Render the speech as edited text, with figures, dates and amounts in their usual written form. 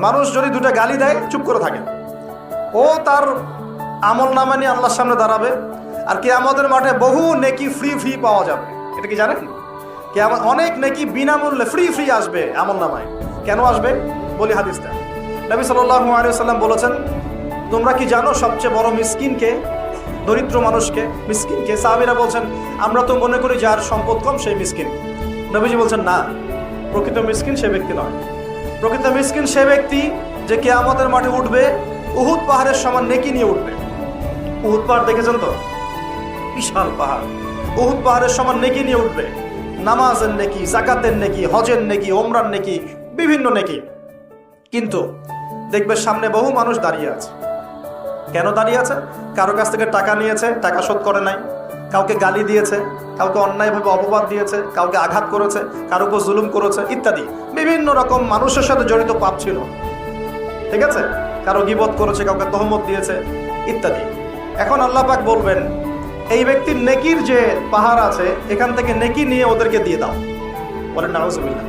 মানুষ যদি দুটো গালি দেয় চুপ করে থাকে, ও তার আমল নামা নিয়ে আল্লাহর সামনে দাঁড়াবে। আর কিয়ামতের মাঠে বহু নেকি ফ্রি ফ্রি পাওয়া যাবে। এটা কি জানেন? কিয়ামত অনেক নেকি বিনামূল্যে ফ্রি ফ্রি আসবে আমল নামায়। কেন আসবে বলি হাদিসটা। নবী সাল্লাল্লাহু আলাইহি ওয়াসাল্লাম বলেছেন, তোমরা কি জানো সবচেয়ে বড় মিসকিনকে, দরিদ্র মানুষকে, মিসকিনকে? সাহাবীরা বলছেন, আমরা তো মনে করি যার সম্পদ কম সেই মিসকিন। নবীজি বলছেন, না, প্রকৃত মিসকিন সে ব্যক্তি নয়। প্রকৃত মিসকিন সে ব্যক্তি যে কিয়ামতের মাঠে উঠবে উহুদ পাহাড়ের সমান নেকি নিয়ে উঠবে। উহুদ পাহাড় দেখেছেন তো? বিশাল পাহাড়। উহুদ পাহাড়ের সমান নেকি নিয়ে উঠবে। নামাজের নেকি, যাকাতের নেকি, হজের নেকি, ওমরার নেকি, বিভিন্ন নেকি। কিন্তু দেখবে সামনে বহু মানুষ দাঁড়িয়ে আছে। কেন দাঁড়িয়ে আছে? কারো কাছ থেকে টাকা নিয়েছে, টাকা শোধ করে নাই, কাউকে গালি দিয়েছে, কাউকে অন্যায়ভাবে অপবাদ দিয়েছে, কাউকে আঘাত করেছে, কারো উপর জুলুম করেছে ইত্যাদি। বিভিন্ন রকম মানুষের সাথে জড়িত পাপ ছিল, ঠিক আছে? কারো গীবত করেছে, কাউকে তহমত দিয়েছে ইত্যাদি। এখন আল্লাহ পাক বলবেন, এই ব্যক্তির নেকির যে পাহাড় আছে এখান থেকে নেকি নিয়ে ওদেরকে দিয়ে দাও। বলেন নাউজুবিল্লাহ।